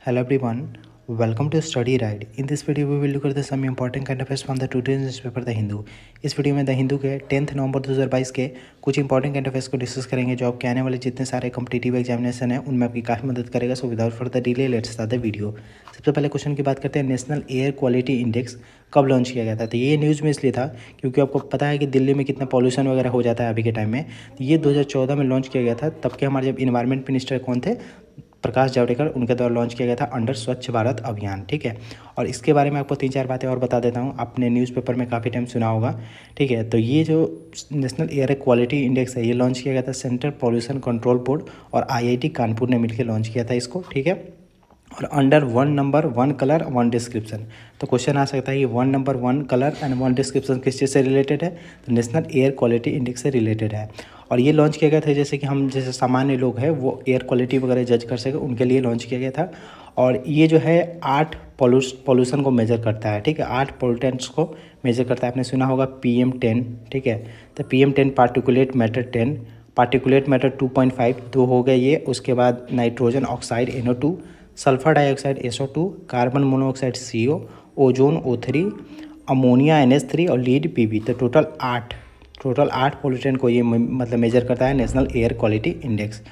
Hello everyone, welcome to Study Guide. In this video we will look at some important current affairs from the today's newspaper The Hindu. इस video में the Hindu के 10 नवंबर 2022 के कुछ important current affairs को discuss करेंगे जो आपके आने वाले जितने सारे कॉम्पिटिटिव एग्जामिनेशन है उनमें आपकी काफ़ी मदद करेगा। So without further delay let's start the video. सबसे पहले क्वेश्चन की बात करते हैं, नेशनल एयर क्वालिटी इंडेक्स कब लॉन्च किया गया था। तो ये न्यूज़ में इसलिए था क्योंकि आपको पता है कि दिल्ली में कितना पॉल्यूशन वगैरह हो जाता है अभी के टाइम में। ये 2014 में लॉन्च किया गया था। तब के हमारे जब इन्वायरमेंट मिनिस्टर कौन थे, प्रकाश जावड़ेकर, उनके द्वारा लॉन्च किया गया था अंडर स्वच्छ भारत अभियान। ठीक है, और इसके बारे में आपको 3-4 बातें और बता देता हूँ, आपने न्यूज़पेपर में काफ़ी टाइम सुना होगा। ठीक है, तो ये जो नेशनल एयर क्वालिटी इंडेक्स है ये लॉन्च किया गया था सेंट्रल पॉल्यूशन कंट्रोल बोर्ड और IIT कानपुर ने मिलकर लॉन्च किया था इसको। ठीक है, और अंडर 1 नंबर 1 कलर 1 डिस्क्रिप्शन। तो क्वेश्चन आ सकता है कि 1 नंबर 1 कलर एंड 1 डिस्क्रिप्शन किस चीज़ से रिलेटेड है, तो नेशनल एयर क्वालिटी इंडेक्स से रिलेटेड है। और ये लॉन्च किया गया था जैसे कि हम जैसे सामान्य लोग हैं वो एयर क्वालिटी वगैरह जज कर सके उनके लिए लॉन्च किया गया था। और ये जो है 8 पॉल्यूशन को मेजर करता है। ठीक है, 8 पोल्यूटेंट्स को मेजर करता है। आपने सुना होगा PM10। ठीक है, तो PM10 particulate matter 10, particulate matter 2.5 2 हो गए ये। उसके बाद nitrogen oxide NO2, sulphur dioxide SO2, carbon monoxide CO, ozone O3, ammonia NH3 और लीड PB। तो टोटल 8 पोल्यूटेंट को ये मतलब मेजर करता है नेशनल एयर क्वालिटी इंडेक्स।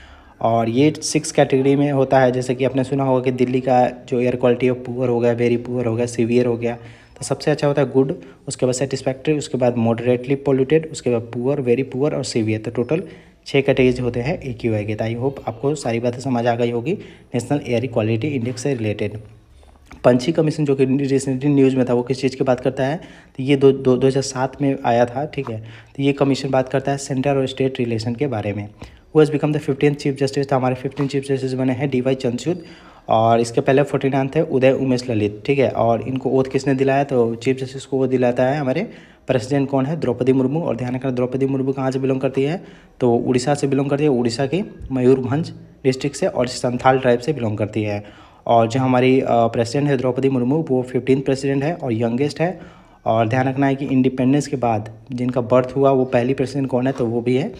और ये 6 कैटेगरी में होता है। जैसे कि आपने सुना होगा कि दिल्ली का जो एयर क्वालिटी है पुअर हो गया, वेरी पुअर हो गया, सीवियर हो गया। तो सबसे अच्छा होता है गुड, उसके बाद सेटिस्फैक्ट्री, उसके बाद मॉडरेटली पोल्यूटेड, उसके बाद पुअर, वेरी पुअर और सीवियर। तो टोटल 6 कैटेगरीज होते हैं AQI के। आई होप आपको सारी बातें समझ आ गई होगी नेशनल एयर क्वालिटी इंडेक्स से रिलेटेड। पंछी कमीशन जो कि रिसेंटली न्यूज़ में था वो किस चीज़ की बात करता है, तो ये 2007 में आया था। ठीक है, तो ये कमीशन बात करता है सेंटर और स्टेट रिलेशन के बारे में। वो has become the 15th chief justice. तो हमारे 15 चीफ जस्टिस बने हैं DY चंद्रचूड़, और इसके पहले 49 थे उदय उमेश ललित। ठीक है, और इनको ओथ किसने दिलाया, तो चीफ जस्टिस को वो दिलाता है हमारे प्रेसिडेंट कौन है, द्रौपदी मुर्मू। और ध्यान रखना द्रौपदी मुर्मू कहाँ से बिलोंग करती है, तो उड़ीसा से बिलोंग करती है, उड़ीसा की मयूरभंज डिस्ट्रिक्ट से, और संथाल ट्राइब से बिलोंग करती है। और जो हमारी प्रेसिडेंट है द्रौपदी मुर्मू वो 15th प्रेसिडेंट है और यंगेस्ट है। और ध्यान रखना है कि इंडिपेंडेंस के बाद जिनका बर्थ हुआ वो पहली प्रेसिडेंट कौन है, तो वो भी है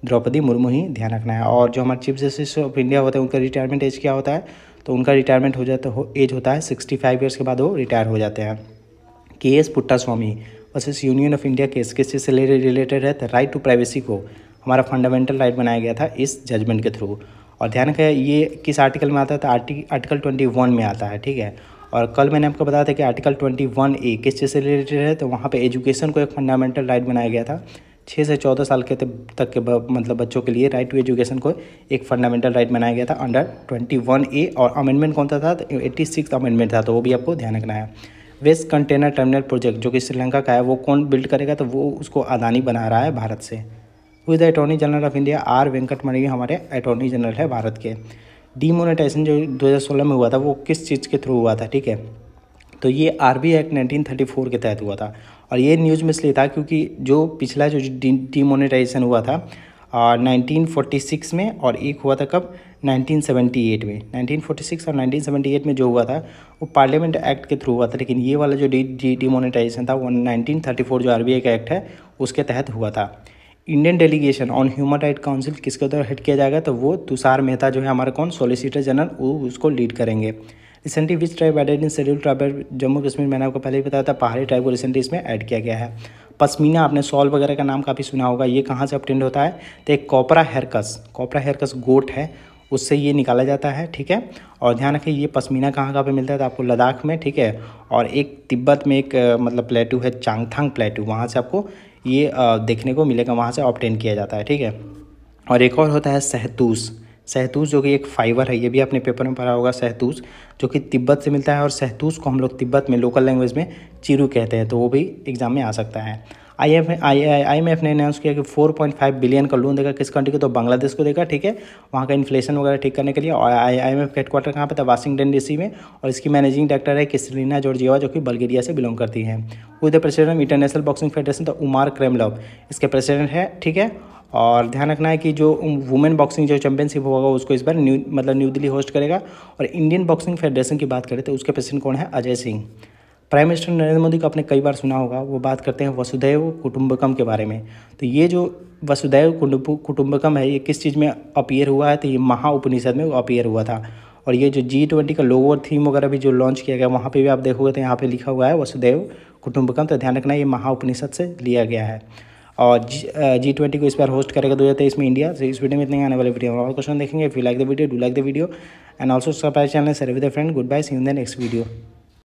द्रौपदी मुर्मू ही, ध्यान रखना है। और जो हमारे चीफ जस्टिस ऑफ इंडिया होते हैं उनका रिटायरमेंट एज क्या होता है, तो उनका रिटायरमेंट हो जाता है एज होता है 65 ईयर्स के बाद वो रिटायर हो जाते हैं। KS Puttaswamy versus union of India case किस चीज़ से रिलेटेड है, तो राइट टू प्राइवेसी को हमारा फंडामेंटल राइट बनाया गया था इस जजमेंट के थ्रू। और ध्यान रखें ये किस आर्टिकल में आता है, तो आर्टिकल 21 में आता है। ठीक है, और कल मैंने आपको बताया था कि आर्टिकल 21A किस चीज़ से रिलेटेड है, तो वहाँ पे एजुकेशन को एक फंडामेंटल राइट बनाया गया था। 6 से 14 साल के तक के मतलब बच्चों के लिए राइट टू एजुकेशन को एक फंडामेंटल राइट बनाया गया था अंडर 21A। और अमेंडमेंट कौन सा था, तो 86th अमेंडमेंट था, तो वो भी आपको ध्यान रखना है। वेस्ट कंटेनर टर्मिनल प्रोजेक्ट जो कि श्रीलंका का है वो कौन बिल्ड करेगा, तो वो उसको अदानी बना रहा है भारत से। Who is the attorney general of India, R वेंकटमणि हमारे अटॉर्नी जनरल है भारत के। डीमोनेटाइजेशन जो 2016 में हुआ था वो किस चीज़ के थ्रू हुआ था, ठीक है, तो ये RBI एक्ट 1934 के तहत हुआ था। और ये न्यूज़ में इसलिए था क्योंकि जो पिछला जो डीमोनेटाइजेशन हुआ था 1946 में, और एक हुआ था कब, 1978 में। 1946 और 1978 में जो हुआ था वो पार्लियामेंट एक्ट के थ्रू हुआ था, लेकिन ये वाला जो डीमोनेटाइजेशन था वो 1934 जो RBI का एक्ट है उसके तहत हुआ था। Indian delegation on human right council किसके द्वारा हेड किया जाएगा, तो वो तुषार मेहता जो है हमारे कौन, सॉलिसिटर जनरल, वो उसको लीड करेंगे। Recently which tribe added in schedule tribe, Jammu Kashmir, मैंने आपको पहले ही बताया था पहाड़ी ट्राइब को रिसेंटली इसमें ऐड किया गया है। पश्मीना, आपने सॉल वगैरह का नाम काफ़ी सुना होगा, ये कहाँ से ऑब्टेंड होता है, तो एक कॉपरा हेरकस गोट है उससे ये निकाला जाता है। ठीक है, और ध्यान रखिए ये पश्मीना कहाँ पे मिलता है, तो आपको लद्दाख में। ठीक है, और एक तिब्बत में एक मतलब प्लेटू है चांगथांग प्लेटू, वहाँ से आपको ये देखने को मिलेगा, वहाँ से ऑब्टेन किया जाता है। ठीक है, और एक और होता है सहतूस जो कि एक फाइबर है, ये भी आपने पेपर में पढ़ा होगा। सहतूस जो कि तिब्बत से मिलता है, और सहतूस को हम लोग तिब्बत में लोकल लैंग्वेज में चिरू कहते हैं, तो वो भी एग्जाम में आ सकता है। IMF ने अनाउंस किया कि 4.5 बिलियन का लोन देगा किस कंट्री को, तो बांग्लादेश को देगा। ठीक है, वहाँ का इन्फ्लेशन वगैरह ठीक करने के लिए। और IMF का हेडक्वार्टर कहाँ पे था, वाशिंगटन DC में, और इसकी मैनेजिंग डायरेक्टर है क्रिस्टलिना जॉर्जिएवा जो कि बल्गेरिया से बिलोंग करती हैं। वो the president international boxing federation, तो उमार क्रेमलव इसके प्रेसिडेंट है। ठीक है, और ध्यान रखना है कि जो वुमेन बॉक्सिंग जो चैंपियनशिप होगा उसको इस बार न्यू दिल्ली होस्ट करेगा। और इंडियन बॉक्सिंग फेडरेशन की बात करें तो उसके प्रेसिडेंट कौन है, अजय सिंह। प्राइम मिनिस्टर नरेंद्र मोदी को आपने कई बार सुना होगा, वो बात करते हैं वसुधैव कुटुंबकम के बारे में। तो ये जो वसुधैव कुटुंबकम है ये किस चीज़ में अपीयर हुआ है, तो ये महा उपनिषद में अपीयर हुआ था। और ये जो G20 का लोगो और थीम वगैरह भी जो लॉन्च किया गया वहाँ पे भी आप देखोगे तो यहाँ पे लिखा हुआ है वसुदेव कुटुंबकम। तो ध्यान रखना ये महाउपनिषद से लिया गया है। और G20 को इस बार होस्ट करेगा 2023 में इंडिया। तो इस वीडियो में इतने आने वाले वीडियो और क्वेश्चन देखेंगे। If you like the video, do like the video and also subscribe channel, share with a friend. Good bye, see you in the next video.